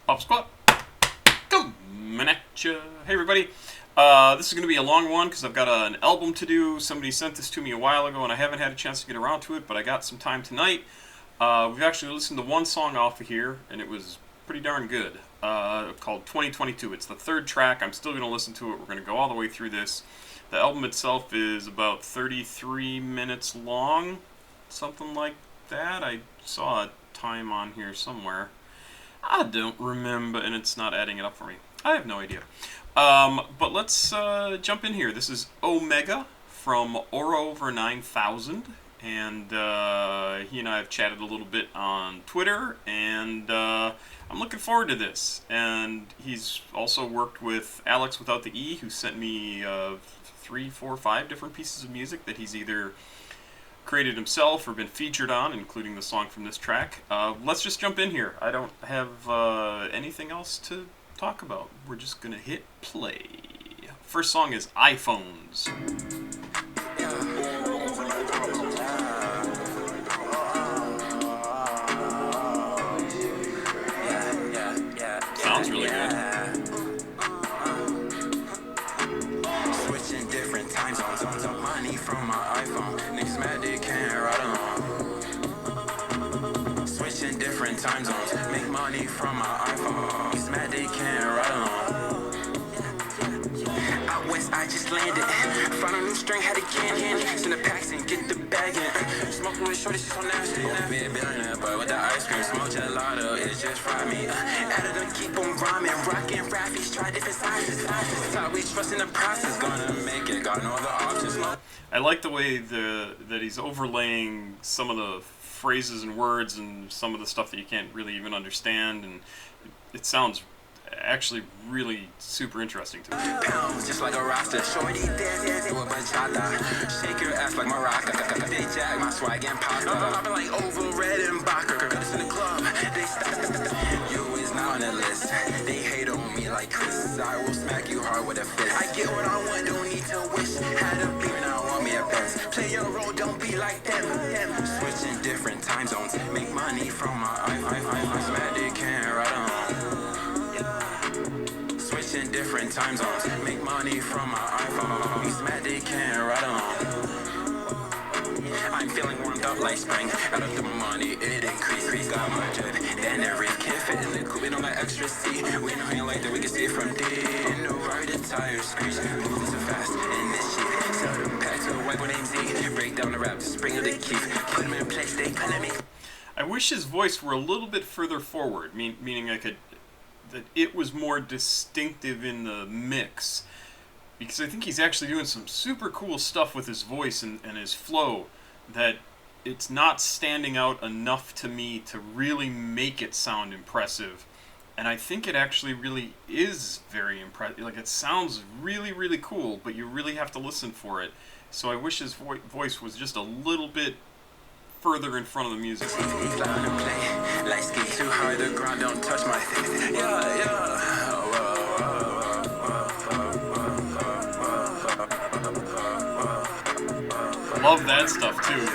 Pop Squat, coming at ya. Hey everybody, this is going to be a long one because I've got an album to do. Somebody sent this to me a while ago and I haven't had a chance to get around to it, but I got some time tonight. We've actually listened to one song off of here and it was pretty darn good, called 2022. It's the third track. I'm still going to listen to it. We're going to go all the way through this. The album itself is about 33 minutes long, something like that. I saw a time on here somewhere. I don't remember, and it's not adding it up for me. I have no idea. But let's jump in here. This is Omega from Auraover9000, and he and I have chatted a little bit on Twitter, and I'm looking forward to this. And he's also worked with Alex without the E, who sent me 3, 4, 5 different pieces of music that he's either created himself or been featured on, including the song from this track. Let's just jump in here. I don't have anything else to talk about. We're just gonna hit play. First song is iPhones. Sounds really good. Switching different time zones, money from my iPhone. Niggas mad they can't ride along. Switching different time zones, make money from my iPhone. Niggas mad they can't ride along. Out west, I just landed. Found a new string, had a can. Send the packs and get the bag in. Smoking with shorty, she's so nasty. Be a billionaire, but with the ice cream, smoke gelato, it just fried me. Added them, keep on rhyming, rocking raffies, try different sizes. Thought we trust in the process, gonna make it, got no other options. I like the way that he's overlaying some of the phrases and words and some of the stuff that you can't really even understand, and it sounds actually really super interesting to me. Pounds just like a rasta. Shorty dance with bachata. Shake your ass like maraca. They jack my swag and pasta. I've been like over red and Baca. Girls in the club, they stop. You is now on the list. They hate on me like Chris. I will smack you hard with a fist. I get what I want, don't need to wish. Had a beam, now I want me a Benz. Play your role, don't be like them. Switching different time zones, make money from my iPhone. Smack they can't ride on. Switching different time zones, make money from my iPhone. He's mad they can't ride along. I'm feeling warmed up like spring. Out of the money, it increased. Got my drip, then every kid fit in the coupe. We don't got extra seat. We know you like that, we can see it from D. In the right, the tires screech. Moving so fast in this shit. Sell them packs to a white boy named Z. Break down the rap, just bring the key. Put them in place, they calling me. I wish his voice were a little bit further forward, meaning that it was more distinctive in the mix, because I think he's actually doing some super cool stuff with his voice and his flow that it's not standing out enough to me to really make it sound impressive, and I think it actually really is very impressive. Like, it sounds really, really cool, but you really have to listen for it. So I wish his voice was just a little bit further in front of the music. Like ski too hard, the ground don't touch my face. Love that stuff too.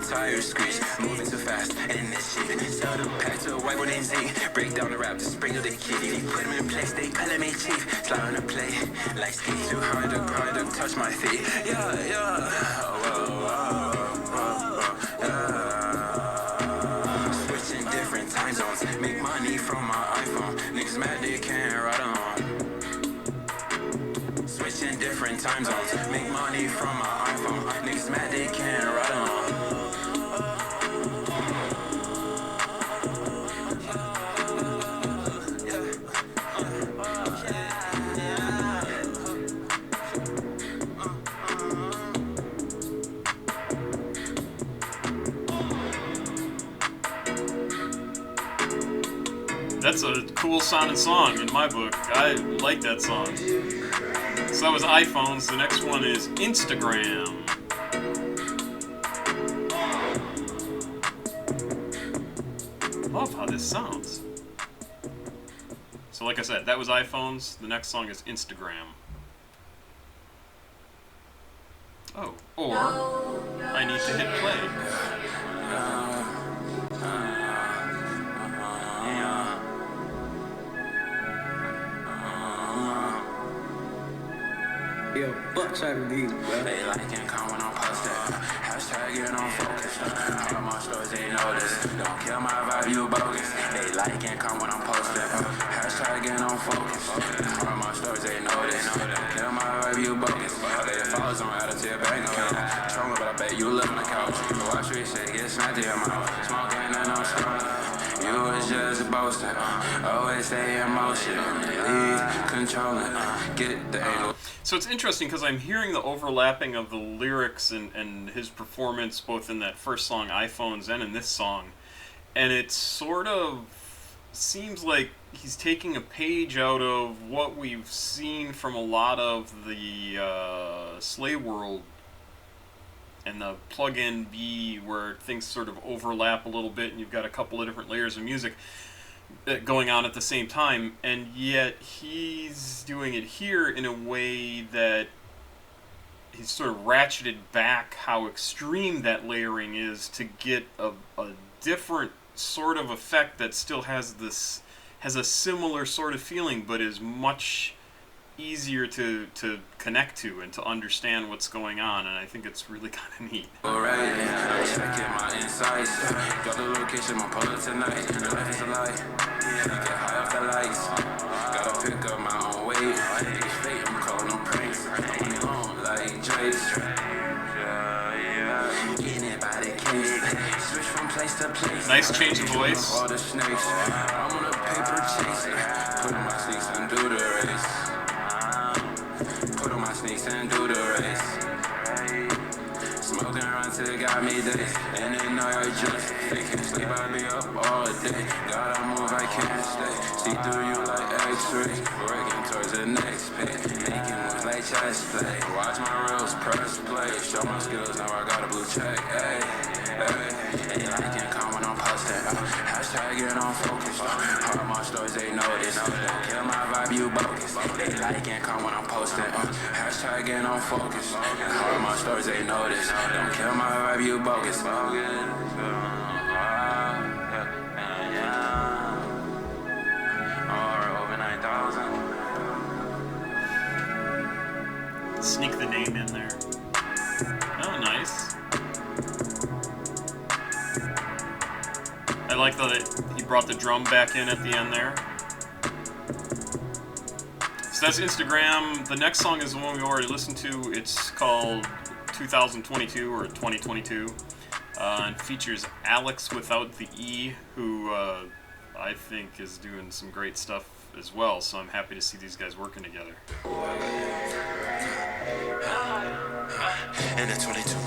Tires screech, moving too fast in this shit. Sell them pack to a white boy named Z. Break down the rap, just sprinkle the key. Put them in place, they calling me chief. Slide on the play, like ski too hard, the ground don't touch my feet. Switching different time zones, make money from my iPhone. Niggas mad they can't ride on. Switching different time zones, make money from my iPhone. Niggas mad they can't ride on. That's a cool sounding song in my book. I like that song. So that was iPhones. The next one is Instagram. Love how this sounds. So like I said, that was iPhones. The next song is Instagram. Oh, or I need to hit play. Yo, what type of beat, bro? They like and come when I'm posted. Hashtag get on focus. All my stories they notice. Don't kill my vibe, you bogus. They like and come when I'm posted. Hashtag get on focus. All my stories they notice. Don't kill my vibe, you bogus. They follows on out of your bank account. Trolling, but I bet you live on the couch. Watch me shit get smacked in your mouth. Smoking and I'm smoking. You was just a boaster. Always stay in motion. Lead, controlling. Get the angle. So it's interesting because I'm hearing the overlapping of the lyrics and his performance both in that first song, iPhones, and in this song. And it sort of seems like he's taking a page out of what we've seen from a lot of the Slay World and the plug-in B, where things sort of overlap a little bit and you've got a couple of different layers of music going on at the same time, and yet he's doing it here in a way that he's sort of ratcheted back how extreme that layering is to get a different sort of effect that still has a similar sort of feeling, but is much easier to connect to and to understand what's going on, and I think it's really kind of neat. Alright, checking my insights. Got the location, my puller tonight. The life is a lie. Get high off the lights. Gotta pick up my own weight. Niggas fake, I'm calling them pranks. I'm alone like Jace. Anybody case. Switch from place to place. Nice change of voice. All the snakes. I'm on a paper chase. Put on my sneaks and do the race. Put on my sneaks and do the race. Smoking around till it got me days. And they know I just they can't sleep, I be up all day. Gotta move, I can't stay. See through you like X-rays. Working towards the next page. Making moves like chess play. Watch my reels, press play. Show my skills, now I got a blue check. Hey, hey. They like and come when I'm posting. Hashtag get on focus. All my stories they notice. Don't kill my vibe, you bogus. They like and come when I'm posting. Hashtag get on focus. All my stories they notice. Don't kill my vibe, you bogus. Auraover9000. Sneak the name in there. Oh, nice. I like that he brought the drum back in at the end there. So that's Instagram. The next song is the one we already listened to. It's called 2022 or 2022. And features Alex without the E, who I think is doing some great stuff as well. So I'm happy to see these guys working together. In the 22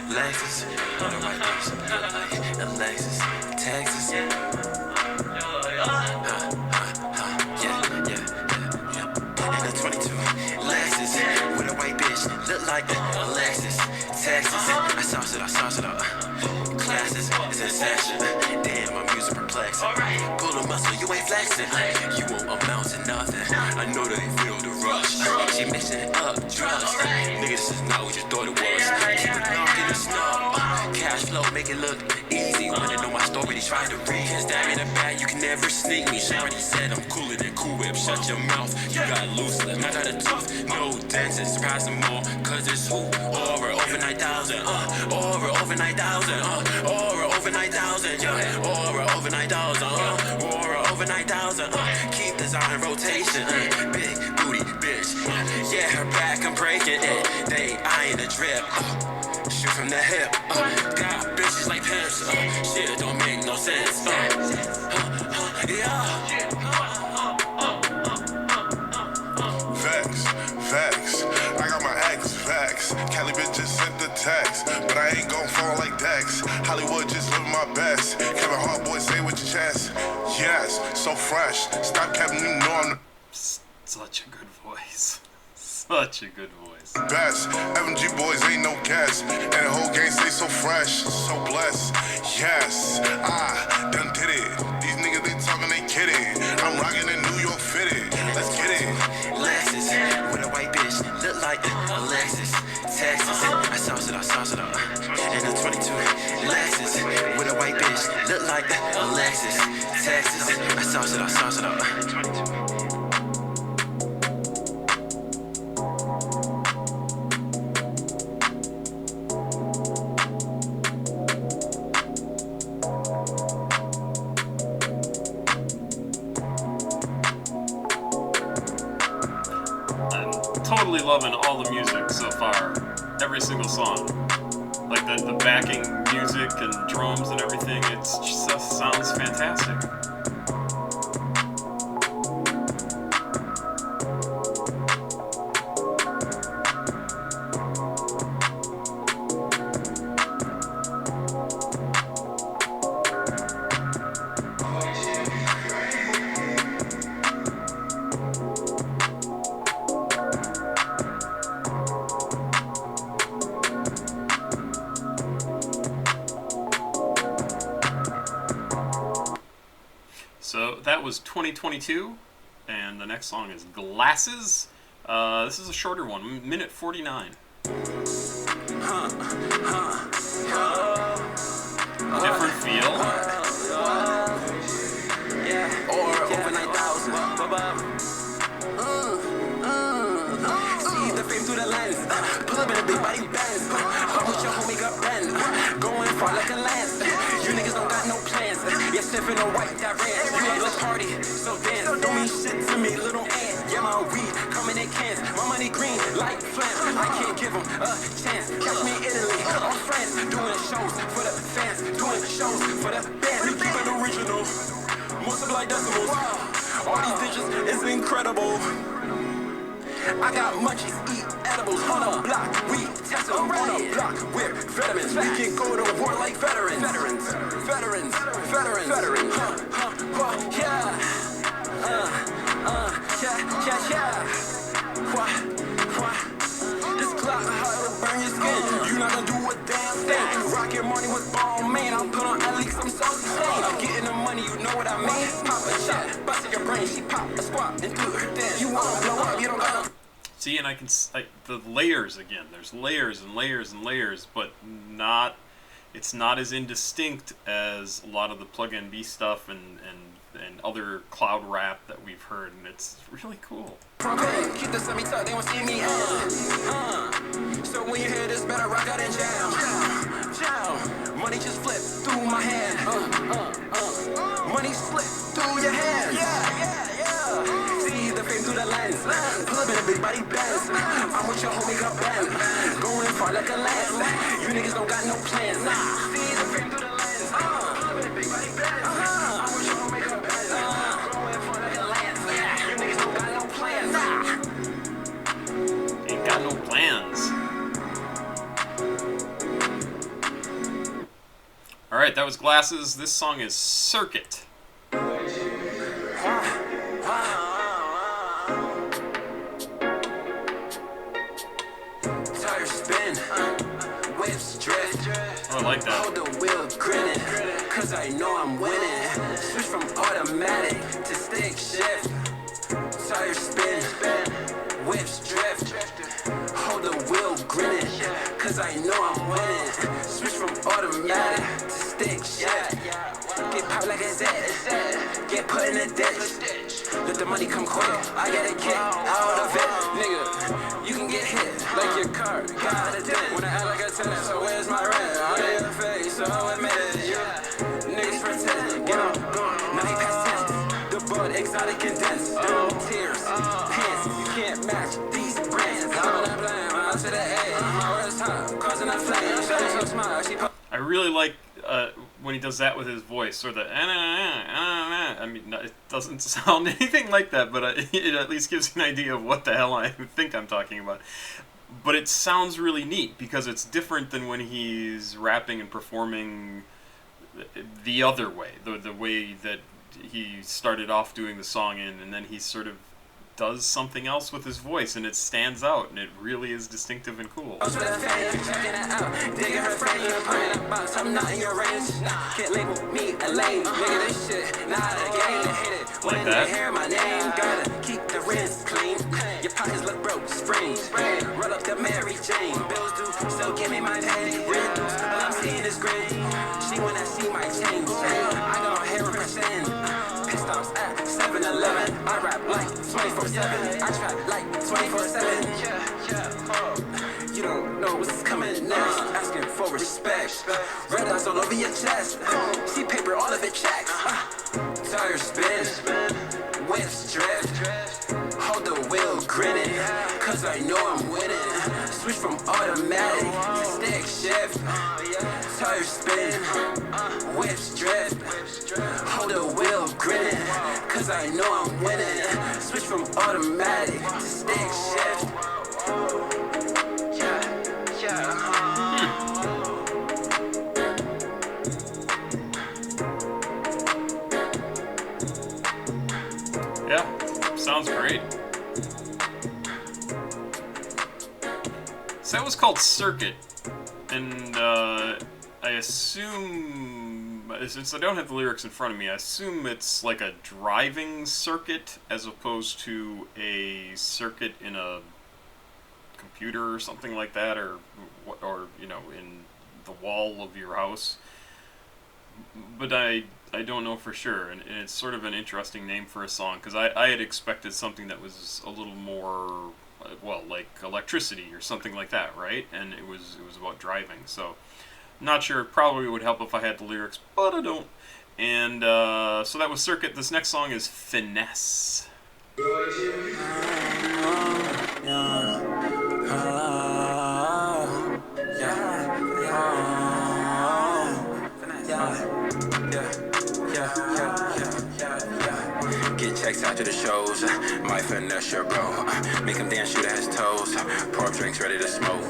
Lexus, on the white person, like Alexis, Texas. Yeah. In the 22 Lexus, with a white bitch, look like Alexis, Texas. I sauce it up. Classes is in session. Damn, my music perplexing. Pull a muscle, you ain't flexing. You won't amount to nothing. I know they feel the rush. She mixing up drugs. Nigga, this is not what you thought it was. Keep it locked in the snub. Cash flow, make it look easy. Wanna know my story, they try to read. Can't stab me in the back, you can never sneak me. She already said I'm cooler than Cool Whip. Shut your mouth, you got loose lips. I got a tooth, no dentist. Surprise some more, cause it's who? Auraover9000, Auraover9000, Auraover9000, yeah. Auraover9000, Auraover9000, keep this on in rotation, big booty bitch, yeah, her back, I'm breaking it, they eyeing the drip, shoot from the hip, got bitches like pimps, shit don't make no sense, yeah. Facts. I got my ex facts. Cali bitch just sent the text, but I ain't gon' fall like Dex. Hollywood just living my best. Kevin Hart, boy, say with your chest. Yes, so fresh. Stop Kevin, you know I'm the Such a good voice. Such a good voice. best. FMG boys ain't no guess, and the whole game stay so fresh, so blessed. Yes, I done did it. These niggas they talking, they kidding. I'm rocking in New York fitted. Totally loving all the music so far. Every single song. Like the backing music and drums and everything. It just sounds fantastic. So that was 2022, and the next song is Glasses. This is a shorter one, minute 49. Different feel. Auraover9000. See the fame through the lens. Pull up in a big body Benz. I'm with your homie got bend. Going far like a lance. You niggas don't got no plans. Yeah, sipping on white that ran. You like let's party, so dance. Don't mean shit to me, little ant. Yeah, my weed coming in cans. My money green like flams. I can't give them a chance. Catch me in Italy, on France. Doing shows for the fans. Doing shows for the band. We keep it original. Multiply decimals. All these digits is incredible. I got munchies, eat edibles on a block. We test them on a block. We're veterans. We can go to war like veterans. Veterans. Yeah. This clock, how it'll burn your skin. You not gonna do a damn thing. Rockin' money with ball, man. I'll put on at least some saucy stain. I'm getting the money, you know what I mean? Pop a shot, busting your brain. She pop a squat and do her dance. You wanna blow up, you don't gotta. See, and I can the layers again. There's layers and layers and layers, but it's not as indistinct as a lot of the plug-in B stuff and other cloud rap that we've heard, and it's really cool. Keep the semi-tuck, they won't see me. So when you hear this, better rock out and jam. Money just flip through my hand. Money slip through your hands. Yeah. See the fame through the lens. Pull up in a big body Benz. I'm with your homie got band. Going far like a lance. You niggas don't got no plans. See the fame through the lens. Pull up in a big body Benz. I'm with your homie got band. Going far like a lance. You niggas don't got no plans. Ain't got no plans. Alright, that was Glasses. This song is Circuit. Tire spin, whips drift. Oh, I like that. Hold the wheel grinning, cause I know I'm winning. Switch from automatic to stick shift. Tire spin, whips drift. Hold the wheel grinning, cause I know I'm winning. Switch from automatic to stick shift. Get popped like a Zed. Get put in a ditch. Let the money come quick. I get a kick out of it. Nigga, you can get hit like your car got a dent. When I act like a tenant, so where's my rent? On your face, so admit it. Yeah, niggas pretend. Get on, now he past 10. The bud, exotic and dense. Tears, pants, you can't match these brands. I'm on that plan, I'm to the A. My worst time, causing a flame. Shawty so smart, she pop. I really like when he does that with his voice, or the I mean, it doesn't sound anything like that, but it at least gives you an idea of what the hell I think I'm talking about. But it sounds really neat because it's different than when he's rapping and performing the other way, the way that he started off doing the song in, and then he sort of does something else with his voice, and it stands out, and it really is distinctive and cool. Checking it out, digging her frame, putting a box, I'm not in your range. Can't label me a lame, nigga, this shit, not a game. Hit it when they hear my name, gotta keep the wrist clean. Your pockets look broke, spring, roll up the Mary Jane. Bills do, still give me my pay. All I'm seeing is green. She wanna see my change. I got hair represent. Pistols at 7-Eleven. I rap like 24/7. I trap like 24/7. You don't know what's coming next. Asking for respect. Red eyes all over your chest. See paper all of it checks. Tire spin. Whips drift. Hold the wheel grip. grinning, cause I know I'm winning. Switch from automatic to stick shift. Tires spin, whips drip. Hold the wheel, grinning, cause I know I'm winning. Switch from automatic to stick shift. Yeah, sounds great. So that was called Circuit, and I assume, since I don't have the lyrics in front of me, I assume it's like a driving circuit as opposed to a circuit in a computer or something like that, or you know, in the wall of your house. But I don't know for sure, and it's sort of an interesting name for a song, because I had expected something that was a little more, well, like electricity or something like that, right? And it was about driving, so not sure. Probably would help if I had the lyrics, but I don't. And so that was Circuit. This next song is Finesse. Get checks after the shows, my finesse your bro. Make him dance, shoot at his toes. Pour up drinks, ready to smoke.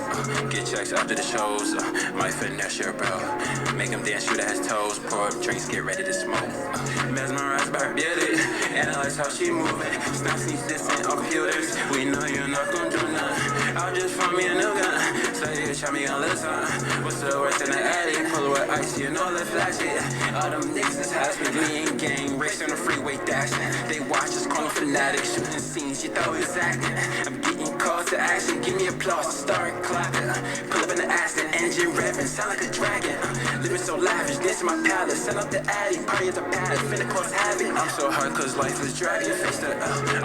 Get checks after the shows, my finesse your bro. Make him dance, shoot at his toes. Pour up drinks, get ready to smoke. Mesmerized by her beauty, analyze how she moving. Snaps these distant on computers. We know you're not gonna do nothing. I'll just find me a new gun. So you try me on listen. What's the worst in the alley? Pull with ice, you know the flashy. All them niggas is has-been. We ain't gang, racing on the freeway dashing. They watch us calling fanatics, shooting scenes, you thought we was acting. I'm getting calls to action, give me applause, start clapping. Pull up in the Aston, engine revving, sound like a dragon. Living so lavish, dancing my palace, send up the addy, party at the palace, finna cause havoc. I'm so hard cause life is dragging, face the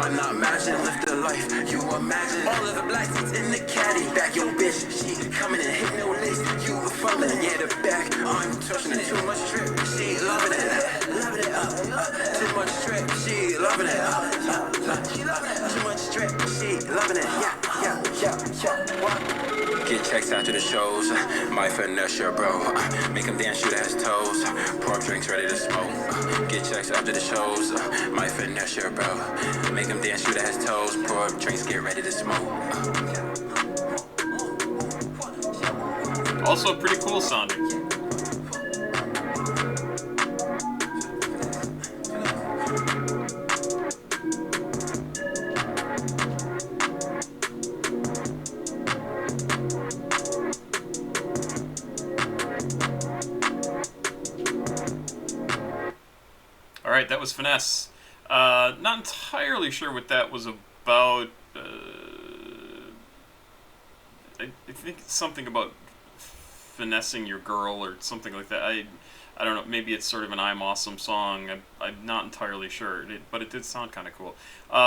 I'm not matching, live the life, you imagine. All of the black seats in the caddy, back your bitch, she coming and hit no lace. You were fumbling, yeah, the back, I'm touching it, too much trip, she loving it, too much trip, she loving it, she loving it, too much trip, she loving it, yeah. Get checks after the shows, my finesse your bro. Make him dance, shoot at his toes. Pour up drinks, ready to smoke. Get checks after the shows, my finesse your bro. Make him dance, shoot at his toes. Pour up drinks, get ready to smoke. Also pretty cool sounding. Alright, that was Finesse. Not entirely sure what that was about. I think it's something about finessing your girl or something like that. I don't know, maybe it's sort of an I'm Awesome song. I'm not entirely sure, but it did sound kind of cool.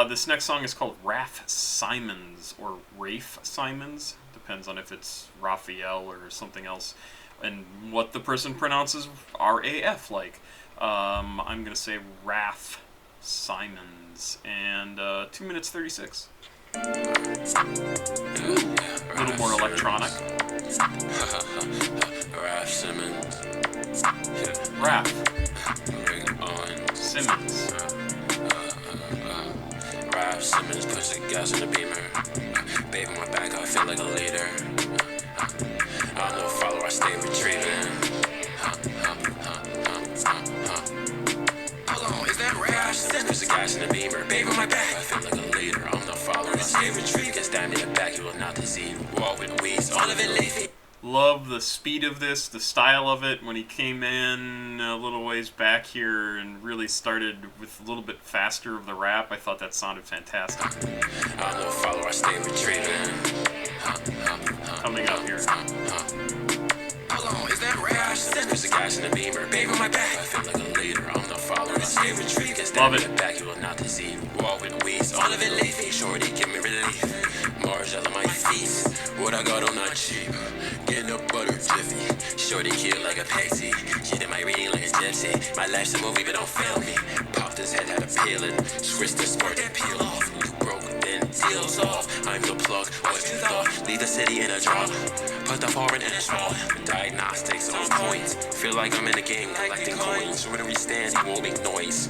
This next song is called Raph Simons, or Rafe Simons. Depends on if it's Raphael or something else, and what the person pronounces R-A-F like. I'm going to say Raph Simons, and 2 minutes 36. A little more electronic. Raph Simmons. Raph On Simmons. Raph Simmons puts the gas in the beamer. Baby, my back, I feel like a leader. I'm no follower, I stay retrieving. Hold on, is that Raph Simmons? Puts the gas in the beamer. Baby, my back, I feel like a leader. I'm no follower, I stay retrieving. Get stabbed in the back, you will not deceive. Wall with weeds, all of it leafy. Love the speed of this, the style of it. When he came in a little ways back here and really started with a little bit faster of the rap, I thought that sounded fantastic. I'm no follower, I stay retrieving. Coming up here. Hold on, is that Raph Simmons? Puts the gas in the beamer. Baby, my back, I feel like a leader. I'm no follower, I stay retrieving. Get stabbed in the back, you will not deceive. Wall with weeds, all of it leafy. Shorty, give me relief. Margell on my feet. What I got on that cheap. Getting up butter jiffy. Shorty cute like a patsy. She did my reading like a gypsy. My life's a movie, but don't fail me. Popped his head, had a peeling. Switched the sport, then peel off. You broke, then seals off. I'm the plug, what you thought? Leave the city in a drop. Put the foreign in a small. Diagnostics on point. Feel like I'm in a game collecting coins. When we stand, he won't make noise.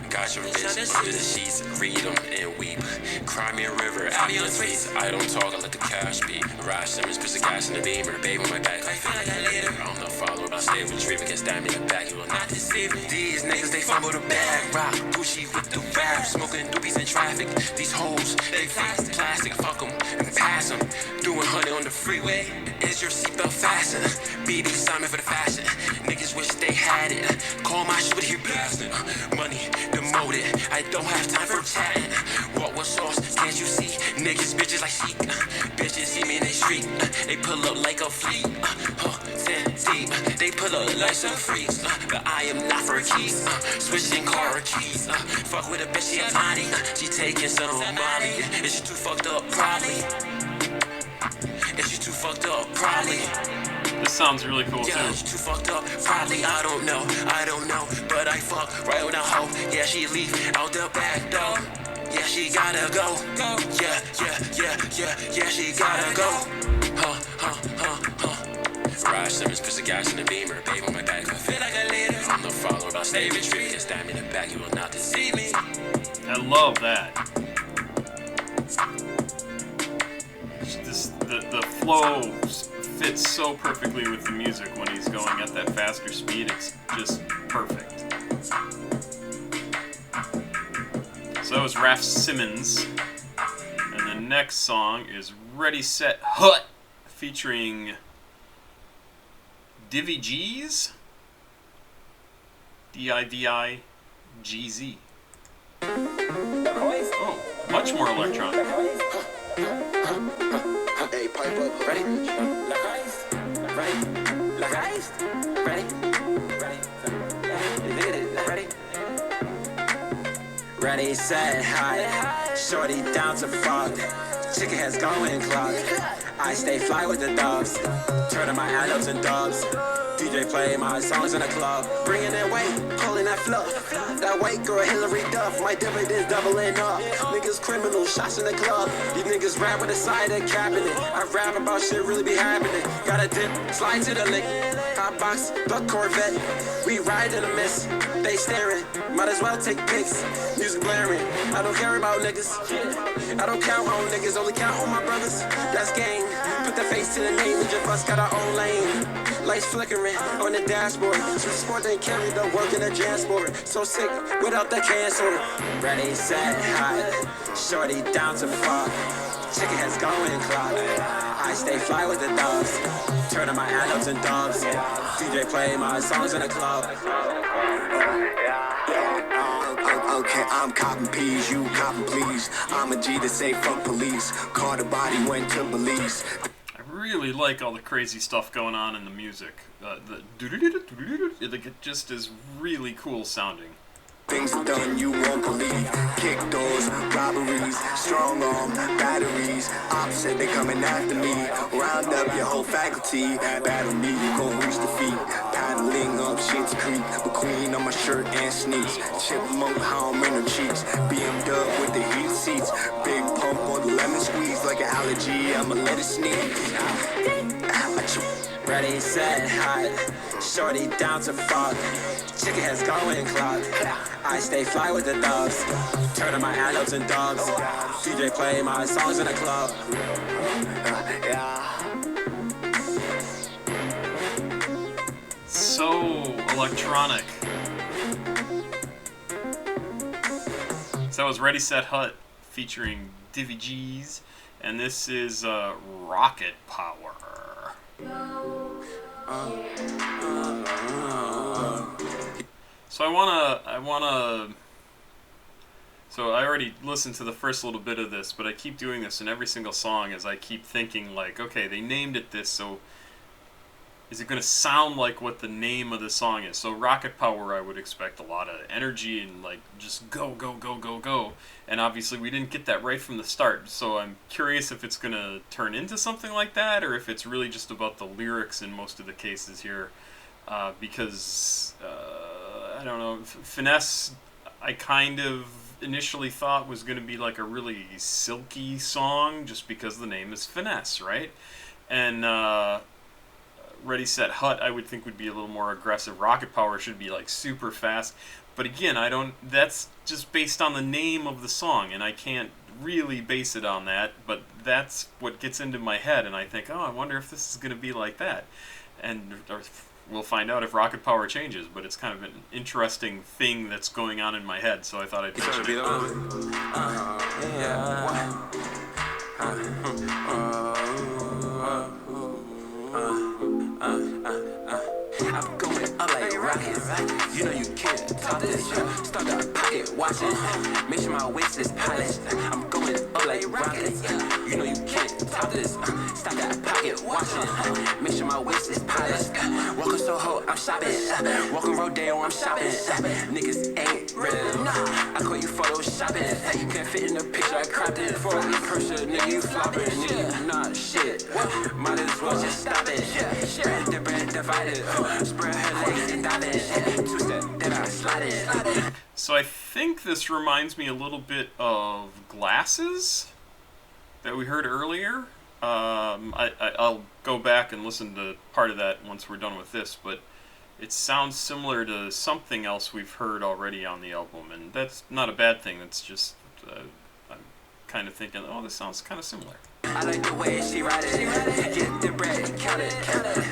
Got your bitch under the sheets, read them and weep. Cry me a river, out on tweets. I don't talk, I let the cash be. Rash Simmons, puts the gas in the beamer. Babe on my back, I feel like I later. I'm the follower, but I stay with Reaver. Get stabbed in the back, you will not deceive me. These niggas, they fumble the bag. Rock, Gucci with the rap. Smoking doobies in traffic. These hoes, they fake plastic. Fuck them and pass them. Doing 100 on the freeway. Is your seatbelt fastened? BB Simon for the fashion. Niggas wish they had it. Call my shit, hear blasting. Money, demoted. I don't have time for chatting. What was sauce? Can't you see? Niggas, bitches like chic. Bitches see me in the street. They pull up like a fleet. 10 deep. They pull up like some freaks. But I am not for keys. Switching car keys. Fuck with a bitch, she a tiny. She taking some Molly. Is she too fucked up? Probably. Is she too fucked up? Probably. This sounds really cool too. Yeah, she too fucked up. Probably, I don't know. But I fuck right with a hoe. Yeah, she leave out the back door. Yeah, she gotta go. Yeah, she gotta go. Rash Simmons, puts the gas in the beamer. Babe on my back, I feel like a leader. I'm the follower, but I stay with Reaver. Get stabbed in the back, you will not deceive me. I love that. The flow fits so perfectly with the music when he's going at that faster speed. It's just perfect. So that was Raph Simmons. And the next song is Ready, Set, Hut, featuring Divvy G's. D-I-V-I-G-Z. Oh, much more electronic. Hey, pipe up. Ready? Ready, set, high. Shorty down to fuck. Chicken has going clock. I stay fly with the dogs. Turning my antelopes and dogs. DJ play my songs in the club. Bringing that weight, pulling that fluff. That white girl Hillary Duff. My dividends doubling up. Niggas criminal, shots in the club. These niggas rap with the side of the cabinet. I rap about shit really be happening. Got a dip, slide to the lick. Hot box, the Corvette. We ride in the mist. They staring, might as well take pics. Music blaring, I don't care about niggas. I don't count on niggas, only count on my brothers. That's gang. Put the face to the name, each of us got our own lane. Lights flickering on the dashboard. Sweet sport didn't carry the work in the transport. So sick without the cancer. Ready, set, hot. Shorty down to fuck. Chicken has going clock. I stay fly with the dogs. Turning my antelopes and dogs. DJ play my songs in the club. Okay, I'm copping peas, you copping please. I'm a G to say fuck police. Caught a body, went to police. I really like all the crazy stuff going on in the music. It just is really cool sounding. Things are done you won't believe. Kick doors, robberies, strong arm, batteries. Ops said they coming after me. Round up your whole faculty. Battle me, you gon' reach the feet. Paddling up shit's creek. McQueen on my shirt and sneaks. Chipmunk home in her cheeks. BMW with the heat seats. Big pump on the lemon squeeze. Like an allergy, I'ma let it sneeze. Ready, set, hot. Shorty down to fuck. Chicken has going clock. I stay fly with the dogs. Turning my antelopes and dogs. DJ play my songs in the club. So electronic. So that was Ready, Set, Hut featuring Divvy G's. And this is Rocket Power. So so I already listened to the first little bit of this, but I keep doing this in every single song as I keep thinking like, okay, they named it this, so is it going to sound like what the name of the song is? So Rocket Power, I would expect a lot of energy and like just go, go, go, go, go. And obviously we didn't get that right from the start. So I'm curious if it's going to turn into something like that or if it's really just about the lyrics in most of the cases here. Because, I don't know, Finesse, I kind of initially thought was going to be like a really silky song just because the name is Finesse, right? And Ready Set Hut I would think would be a little more aggressive. Rocket Power should be like super fast. But again, that's just based on the name of the song, and I can't really base it on that, but that's what gets into my head, and I think, oh, I wonder if this is going to be like that. And we'll find out if Rocket Power changes, but it's kind of an interesting thing that's going on in my head, so I thought I'd mention it. I'm going up like rockets. You know you can't top this. Start the pocket watching. Make sure my waist is polished. I'm going up like rockets. You know you can't top this. Start that pocket watching. Make sure my waist is polished. Walking Soho, I'm shopping. Walking Rodeo, I'm shopping. Niggas ain't ready. I call you photoshopping. Can't fit in the picture, I cropped it. For a person, nigga, you flopping. Nigga, you not shit. Might as well just stop it. Spread the bread divided. Spread her legs and dive it. Two-step, then I slide it. So I think this reminds me a little bit of Glasses that we heard earlier. I'll go back and listen to part of that once we're done with this, but it sounds similar to something else we've heard already on the album, and that's not a bad thing. That's just I'm kind of thinking, oh, this sounds kind of similar. I like the way she ride it. Get the bread, count it.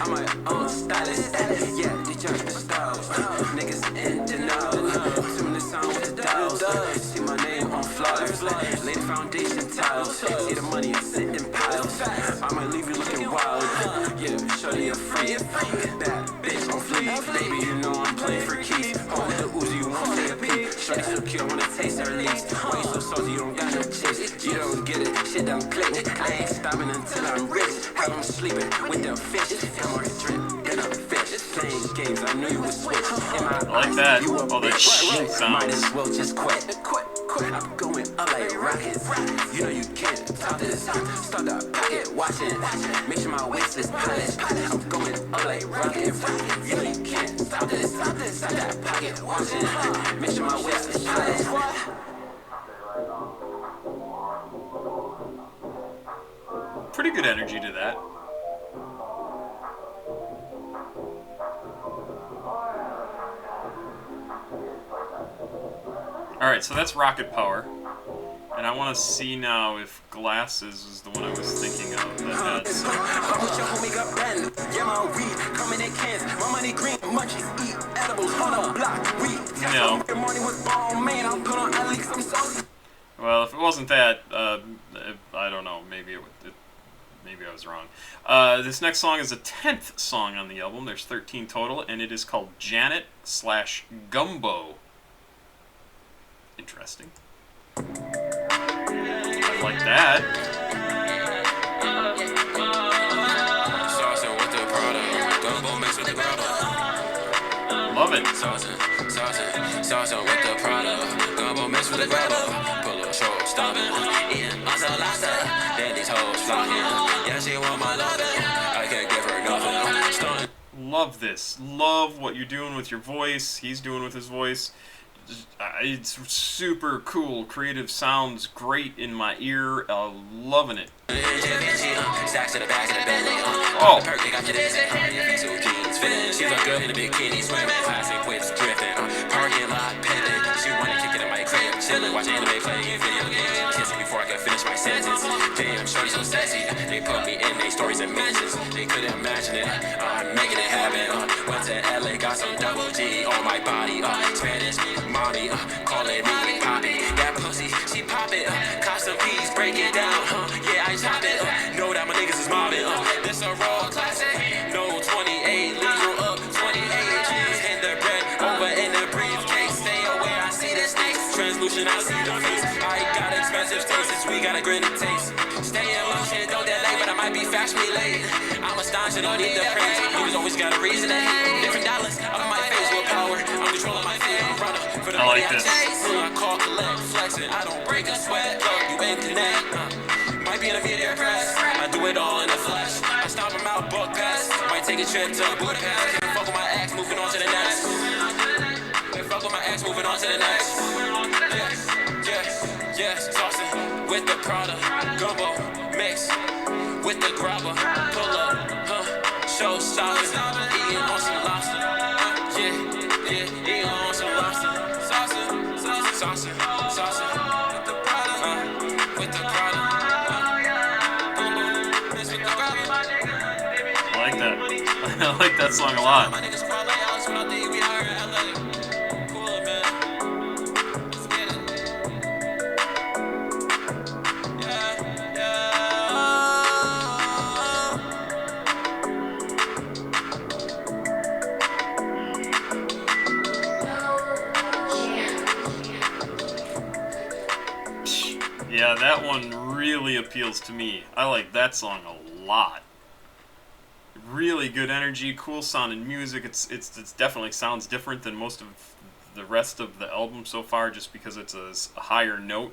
I'm my own stylist. Yeah, they judge the styles. Niggas in denial. Swimming the sound with the dials. See my name on flyers. Lay the foundation tiles. See the money sit in piles. I might leave you looking wild. Yeah, shorty a freak. Bad bitch on fleek. Baby, you know I'm playing for keys. Hold the Uzi, won't take a peek. Shorty so cute, I wanna taste her leaves. Why you so salty, you don't got no chase. You don't get it, shit don't click. I ain't stopping until I'm rich. Have them sleeping with the fish. I'm more drip than a fish. Playing games, I knew you would switch. I like that. All that shit sounds. Might as well just quit. I'm going up like rockets. You know you can't top this. Start the pocket watching. Make sure my waist is polished. I'm going up like rockets. You know you can't stop this. Start that pocket watching. Make sure my waist is polished. Pretty good energy to that. Alright, so that's Rocket Power. And I want to see now if Glasses is the one I was thinking of. That had some... No. Well, if it wasn't that, I don't know. Maybe maybe I was wrong. This next song is the 10th song on the album. There's 13 total, and it is called Janet/Gumbo. Interesting. I like that. Love it. Salsa with the product, gumbo mixed with the grabber. Put a little short stomping, eating salsa. Then these hoes flocking. Yeah, she want my loving. I can't give her nothing. Love this. Love what you're doing with your voice. He's doing with his voice. It's super cool. Creative sounds great in my ear. Loving it. Oh. She look good in a bikini swimming. Classic whips drifting. Parking lot pending. She wanna kick it in my crib. Chilling, watching anime, playing video games. Kissing before I could finish my sentence. Damn, shorty so sexy. They put me in their stories and mentions. They couldn't imagine it. I'm making it happen. Went to LA, got some double G on my body. Spanish, mommy, calling me Poppy. That pussy, she pop it. Custom piece, break it down. Yeah, I chop it. Know that my niggas is mobbing. This a raw classic. No 28, legal up 28 G's. In the bread, over in the briefcase. Stay away, I see the snakes. Translucent, I see the face. I got expensive tastes, we got a grin and taste. Stay in motion, don't delay, but I might be fashionably late. I'm astonished, I don't need the praise. Niggas always got a reason to hate. Different dollars on my face with power. I'm controlling my feet, I'm running for the I like this. I call collect, flexing, I don't break a sweat. Plug you in connect. Might be in a media press. I do it all in the flesh. I stop him out, book pass. Might take a trip to Budapest. Can't fuck with my ex, moving on to the next. Can't fuck with my ex, moving on to the next. Yeah. Crowder, gumbo, mix with the grabber, pull up, show solid, eating on some lobster, eating on some lobster, saucer, with the Crowder, mix with the grabber. I like that. I like that song a lot. My niggas parlay hours when I think we higher in LA. Cool up, man. Let's get it. Yeah, that one really appeals to me. I like that song a lot. Really good energy, cool sounding music. It's definitely sounds different than most of the rest of the album so far, just because it's a higher note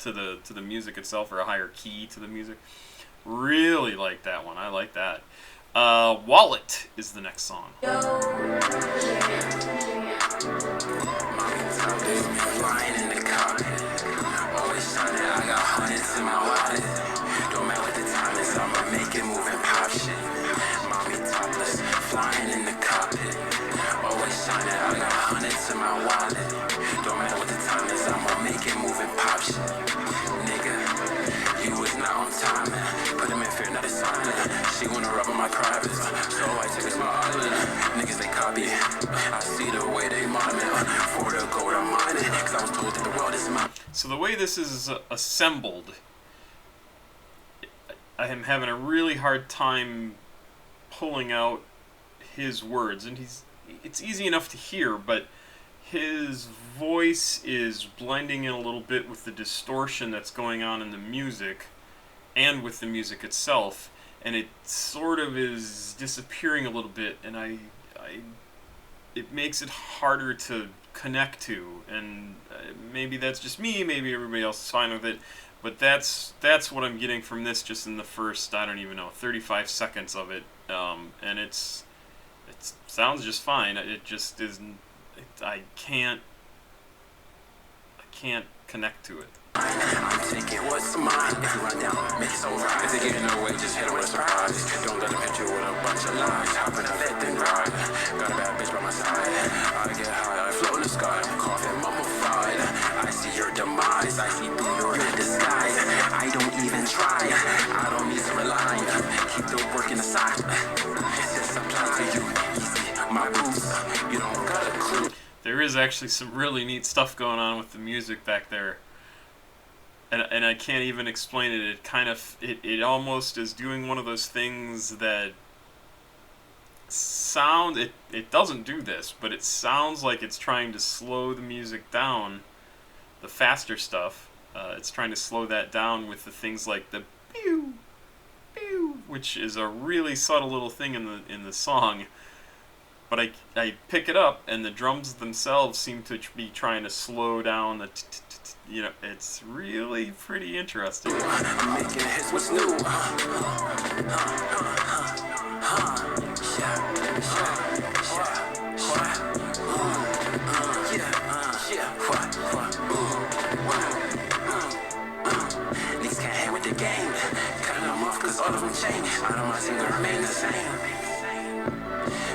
to the music itself, or a higher key to the music. Really like that one. I like that. Wallet is the next song. Flying in the car, always shining. I got hundreds in my wallet. Don't matter what the time is, I'ma make it move and pop shit. Mommy topless, flying in the cockpit, always shining. I got hundreds in my wallet. Don't matter what the time is, I'ma make it move and pop shit. Nigga, you was not on time. Put him in fear, not a sign. She wanna rub on my privates, so I take her to my island. Niggas they copy, I see the way they mine it. For the gold I'm mining, cause I was told that the world is mine. So the way this is assembled, I am having a really hard time pulling out his words, and it's easy enough to hear, but his voice is blending in a little bit with the distortion that's going on in the music and with the music itself, and it sort of is disappearing a little bit, and it makes it harder to connect to, and maybe that's just me, maybe everybody else is fine with it, but that's what I'm getting from this just in the first, I don't even know, 35 seconds of it, and it sounds just fine. It just isn't. I can't connect to it. I'm taking what's mine. If you run down, make it so right. If they get in the way, just hit them with a surprise. Don't let them hit you with a bunch of lies. Hop in a vet, then ride. Got a bad bitch by my side. I get high, I float in the sky. Coffin mummified. I see your demise. I see through your disguise. I don't even try. I don't need to rely. Keep the work in the side. This applies to you. Easy, my boots. You don't got a clue. There is actually some really neat stuff going on with the music back there. And I can't even explain it. It kind of, it almost is doing one of those things that it doesn't do this, but it sounds like it's trying to slow the music down, the faster stuff. It's trying to slow that down with the things like the pew, pew, which is a really subtle little thing in the song. But I pick it up, and the drums themselves seem to be trying to slow down the you know, it's really pretty interesting. I'm making hits, what's new? Niggas can't hang with the game. Cutting them off cause all of them change. I don't mind seem to remain the same.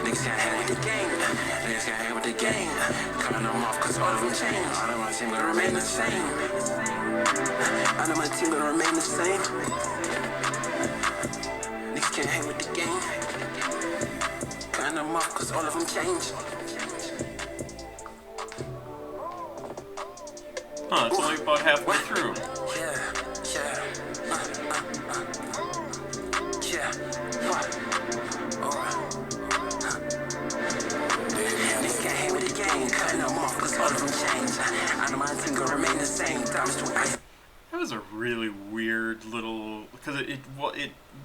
Niggas can't hang with the game. Niggas can't hang with the game. Cutting them off cause all of them change. I don't mind seem to remain the same. I know my team gonna remain the same. Niggas can't hang with the game. Cutting them off cause all of them change. Huh, it's only about halfway through. That was a really weird little, because it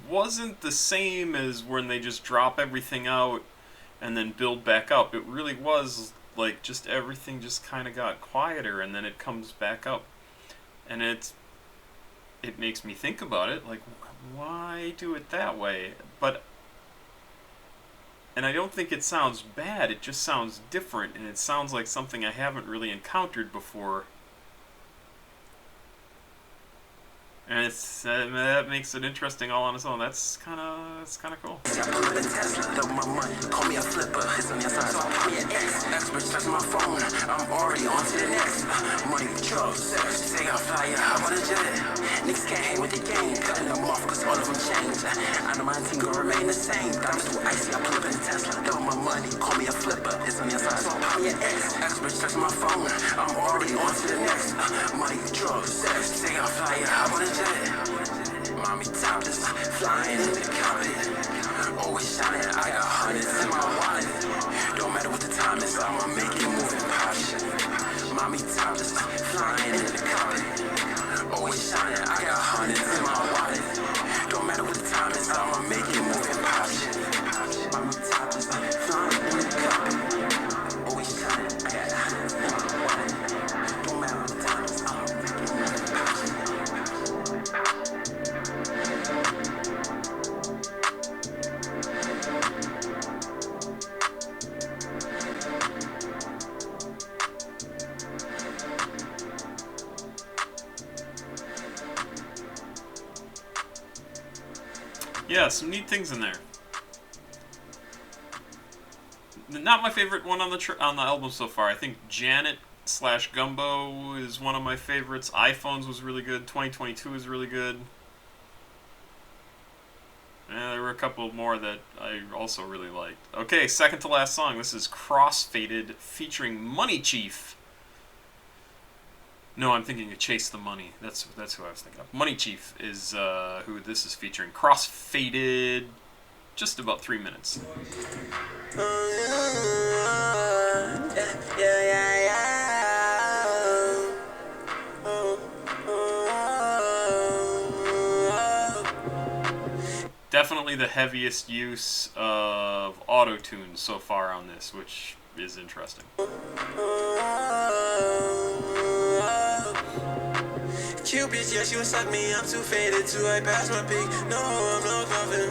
wasn't the same as when they just drop everything out and then build back up. It really was like just everything just kind of got quieter and then it comes back up, and it makes me think about it, like, why do it that way? And I don't think it sounds bad, it just sounds different, and it sounds like something I haven't really encountered before. And that makes it interesting all on its own. That's kind of cool. I pull up in Tesla, double my money. Call me a flipper. It's on your side, so call me an X. Experts touch my phone. I'm already on to the next. Money, drugs, sex. Say I'm flyer, I'm on a jet. Niggas can't hang with the game. Cutting them off cause all of them change. I know my team gon' remain the same. Diamonds too icy, I pull up in Tesla, double my money. Call me a flipper. It's on your side, so call me an X. Experts touch my phone. I'm already on to the next. Money, drugs, sex. Say I'm flyer, I'm on a jet. Mommy topless, flying in the cockpit. Always shining, I got hundreds in my wallet. Don't matter what the time is, I'ma make it move and pop shit. Mommy topless, flying in the cockpit. Always shining, I got hundreds in my wallet. Don't matter what the time is, I'ma make it move and pop shit. Mommy topless, flying in the cockpit. Always shining, I got hundreds in my wallet. Don't matter what the time is, I'ma make it move and pop shit. Yeah, some neat things in there. Not my favorite one on the album so far. I think Janet/Gumbo is one of my favorites. iPhones was really good. 2022 is really good. Yeah, there were a couple more that I also really liked. Okay, second to last song. This is Crossfaded featuring Money Chief. No, I'm thinking of Chase the Money. That's who I was thinking of. Money Chief is who this is featuring. Crossfaded, just about 3 minutes. Definitely the heaviest use of auto-tune so far on this, which is interesting. Cupid, yeah, she was suck me, I'm too faded to I pass my peak. No, I'm not coughing.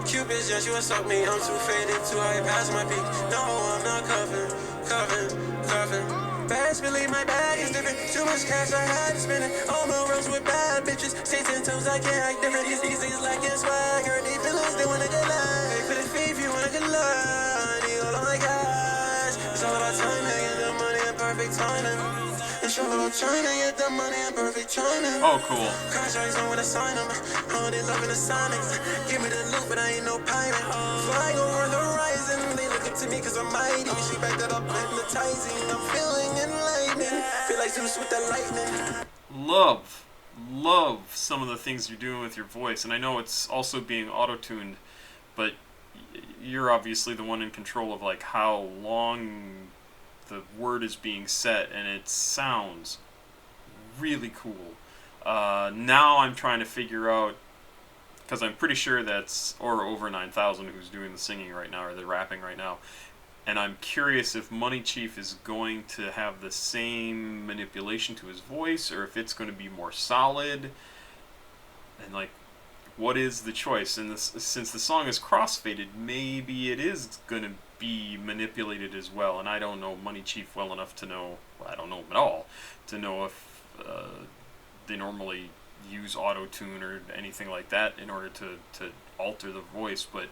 Cupid, yeah, she was suck me, I'm too faded to I pass my peak. No, I'm not coughing. Best believe my bag is different. Too much cash, I had to spend it. All my runs with bad bitches. Say 10 toes, I can't act different. These niggas like it's swag. Heard they feelings, they want a good life. Pay for the fee if you want a good life. Need all of my cash. It's all about timing, get the money and perfect timing. It's all about China, get the money and perfect timing. Oh, cool. Crash eyes on when I sign them. Oh, they loving the sonics. Give me the loot, but I ain't no pirate. Flying over the horizon. They look up to me cause I'm mighty. She back that up, hypnotizing. I'm feeling enlightening. Feel like Zeus with the lightning. Love some of the things you're doing with your voice. And I know it's also being auto-tuned, but you're obviously the one in control of like how long the word is being set, and it sounds really cool. Now I'm trying to figure out, because I'm pretty sure that's Auraover9000 who's doing the singing right now, or the rapping right now, and I'm curious if Money Chief is going to have the same manipulation to his voice, or if it's going to be more solid, and like, what is the choice? And this, since the song is crossfaded, maybe it is going to be manipulated as well, and I don't know Money Chief well enough to know, well, I don't know him at all, to know if they normally use auto-tune or anything like that in order to alter the voice, but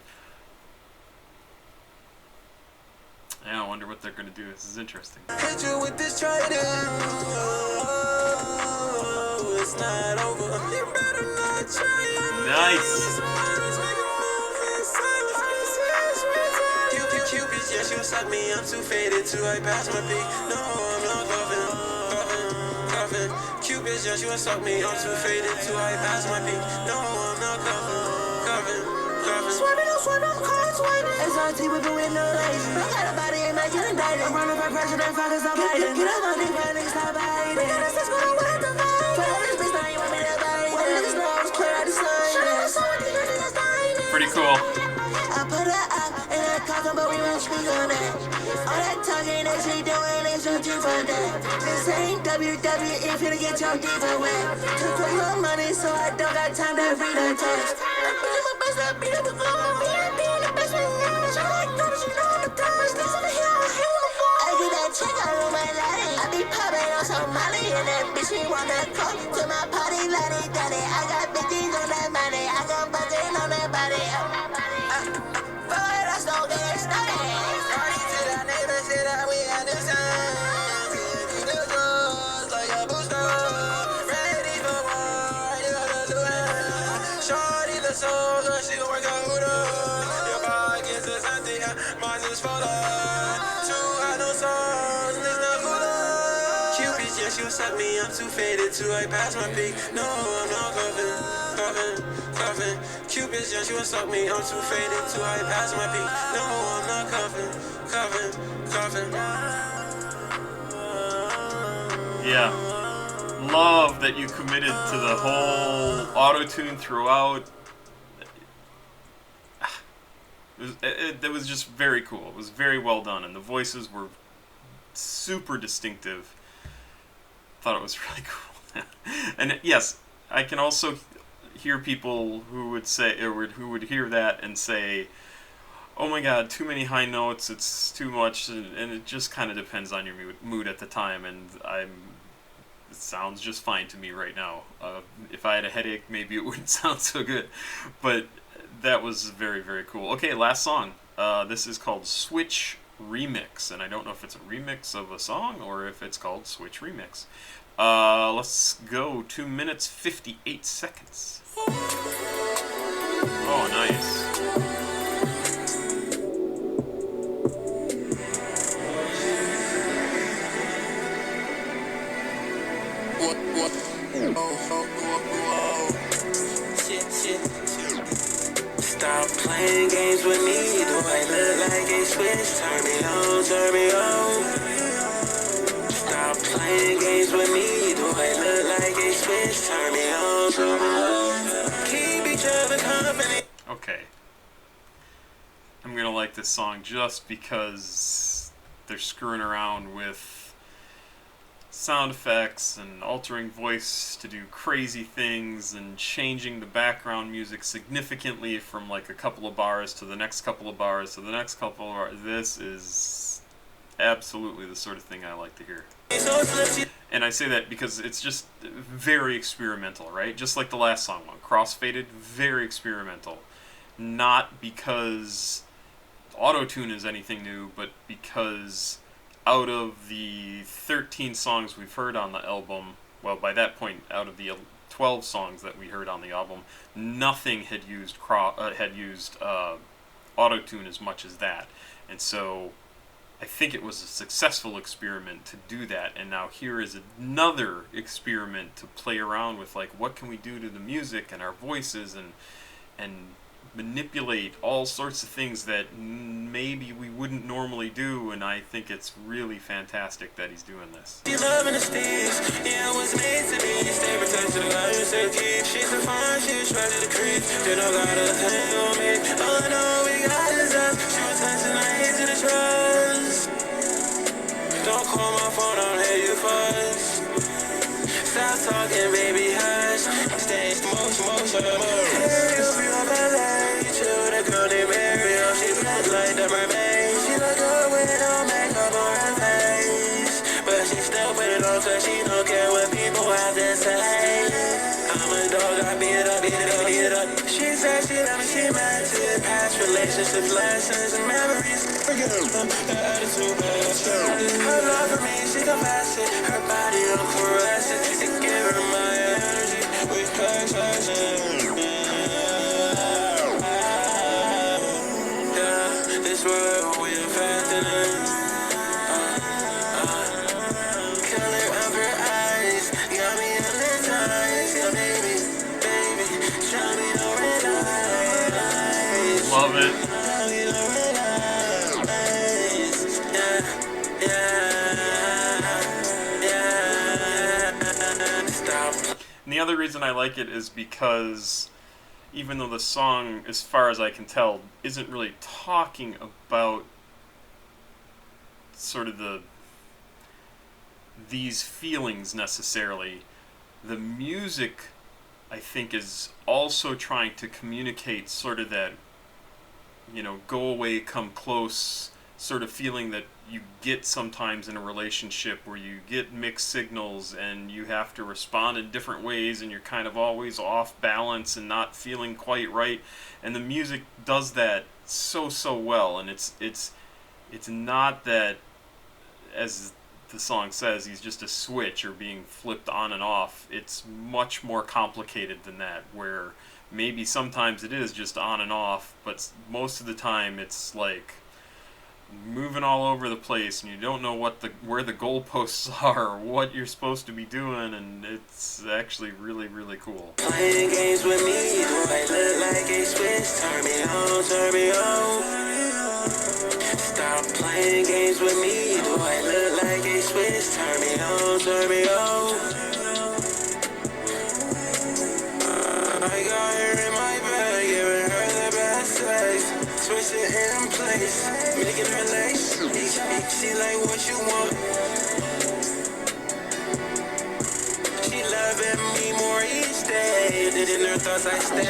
yeah, I wonder what they're going to do. This is interesting. Hit you with this trident. Oh, it's not over. You better not try it. Nice. Cupid, yeah, she was suck me. I'm too faded to I pass my peak. No, I'm not coughing. Cupid, yeah, she was suck me. I'm too faded to I pass my peak. No, I'm not coughing. Swimming, SRT with the window lazy. I got a body in my getting indicted. I'm running for president, fuck us up hiding. Get up on the ground and stop hiding. We got a six going with the vibe. For this bitch, now you want me to bite it. What niggas know I was clear out the sign. Pretty cool. I put her up in a coffin, but we won't speak on that. All that talking that she doing is so cheap for that. This ain't WWE, finna get your diva wet. Took away your money, so I don't got time to read her text. I'm putting my best up, beat up the floor. I'm being the best friend now. I like donuts, you know the guns. These over here, I hate on the wall. I get that check out of my life. I be popping on some my Molly and that bitch, she wanna come to my party, daddy, daddy. I got bitches on that money, I got buzzing on that body. But I don't get it started. Starting to the neighbor, shit that we had this time. The drugs like a booster. Ready for war, you gotta do it. Shorty the soldier, she gon' work out with us. Your pockets is empty, mine is full of. Two I know songs, this not cooler. Cupid, yes, you suck me, I'm too faded to I pass my peak. No, I'm not cuffing. Cupid, yes, you suck me, I'm too faded to I pass my peak. No, I'm not cuffing. Yeah. Love that you committed to the whole auto-tune throughout. It was just very cool. It was very well done, and the voices were super distinctive. Thought it was really cool. And yes, I can also hear people who would say, or who would hear that and say, oh my god, too many high notes, it's too much, and it just kind of depends on your mood at the time, and it sounds just fine to me right now. If I had a headache, maybe it wouldn't sound so good, but that was very, very cool. Okay, last song. This is called Switch Remix, and I don't know if it's a remix of a song or if it's called Switch Remix. Let's go. 2 minutes 58 seconds. Oh, nice. Stop playing games with me. Do I look like a switch? Turn me on. Stop playing games with me. Do I look like a switch? Turn me on. Keep each other company. Okay. I'm gonna like this song just because they're screwing around with sound effects and altering voice to do crazy things and changing the background music significantly from like a couple of bars to the next couple of bars to the next couple of bars. This is absolutely the sort of thing I like to hear. And I say that because it's just very experimental, right? Just like the last song one, Crossfaded, very experimental. Not because auto-tune is anything new, but because out of the 13 songs we've heard on the album, well, by that point, out of the 12 songs that we heard on the album, nothing had used auto-tune as much as that. And so I think it was a successful experiment to do that, and now here is another experiment to play around with, like, what can we do to the music and our voices and manipulate all sorts of things that maybe we wouldn't normally do, and I think it's really fantastic that he's doing this. She's loving the sticks, yeah, it was made to be. Stay protected to the life you say keep. She's so fine, she's ready to creep. They don't gotta hang on me. All I know we got is us. She was touching my hands to the trust. Don't call my phone, I'll hear you first. Stop talking, baby, hush. Stay motion. Hey, you'll be on my leg. Chill with a girl named Mariel. She look like the mermaid. She look good with no makeup on her face, but she still put it on cause she don't care what people have to say. I'm a dog, I beat it up. She said she let me see matches. Past relationships, lessons, and memories. Forget them, the attitude, her love for me, she confess it. Her body, I'm caressing. And give her my energy with passion. Yeah, this world we affecting it. Color of her eyes, got me hypnotized. Yeah, baby, show me no red eyes. Love it. And the other reason I like it is because even though the song, as far as I can tell, isn't really talking about sort of these feelings necessarily, the music, I think, is also trying to communicate sort of that, you know, go away, come close sort of feeling that you get sometimes in a relationship, where you get mixed signals and you have to respond in different ways and you're kind of always off balance and not feeling quite right. And the music does that so well. And it's not that, as the song says, he's just a switch or being flipped on and off. It's much more complicated than that, where maybe sometimes it is just on and off, but most of the time it's like moving all over the place, and you don't know where the goalposts are or what you're supposed to be doing, and it's actually really cool. Playing games with me, do I look like a switch? Turn me on, turn me on. Stop playing games with me, do I look like a switch? Turn me on, turn me on. I got her in my bed, giving her the best sex. Switch it in place, making her legs. She like what you want. She loving me more each day. In her thoughts I stay.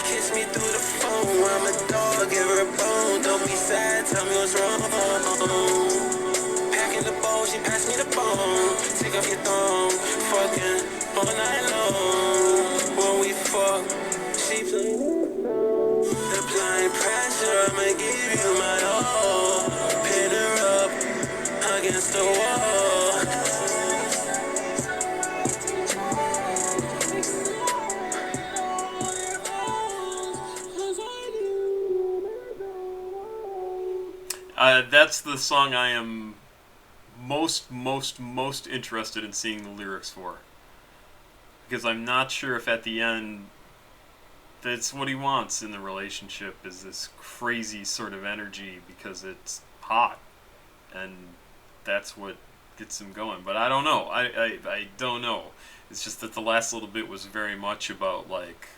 Kiss me through the phone, I'm a dog, give her a bone. Don't be sad, tell me what's wrong. Packing the bowl, she passed me the bone. Take off your thong, fucking all night long. When we fuck, she applying pressure, I'ma give you my all. Pin her up against the wall. That's the song I am most interested in seeing the lyrics for, because I'm not sure if at the end that's what he wants in the relationship, is this crazy sort of energy, because it's hot and that's what gets him going. But I don't know. I don't know. It's just that the last little bit was very much about like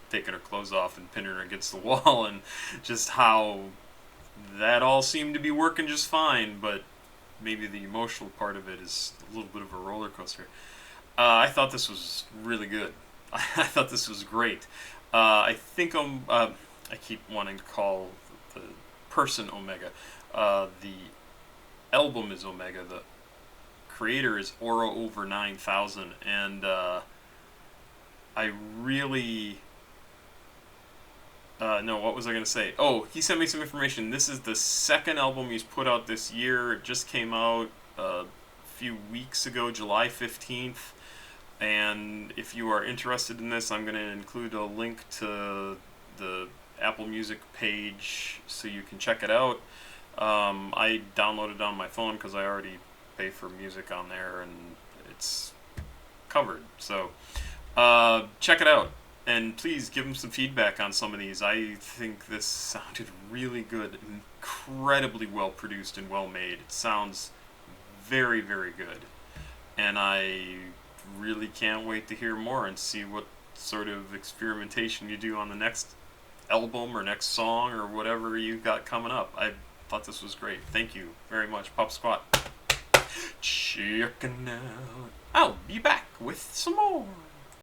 taking her clothes off and pinning her against the wall, and just how that all seemed to be working just fine, but maybe the emotional part of it is a little bit of a roller coaster. I thought this was really good. I thought this was great. I think I keep wanting to call the person Omega. The album is Omega. The creator is Auraover9000, and I really... no, what was I going to say? Oh, he sent me some information. This is the second album he's put out this year. It just came out a few weeks ago, July 15th. And if you are interested in this, I'm going to include a link to the Apple Music page so you can check it out. I downloaded it on my phone because I already pay for music on there, and it's covered. So check it out. And please give them some feedback on some of these. I think this sounded really good, incredibly well produced and well made. It sounds very good. And I really can't wait to hear more and see what sort of experimentation you do on the next album or next song or whatever you got coming up. I thought this was great. Thank you very much, Pop Squat. Checking out. I'll be back with some more.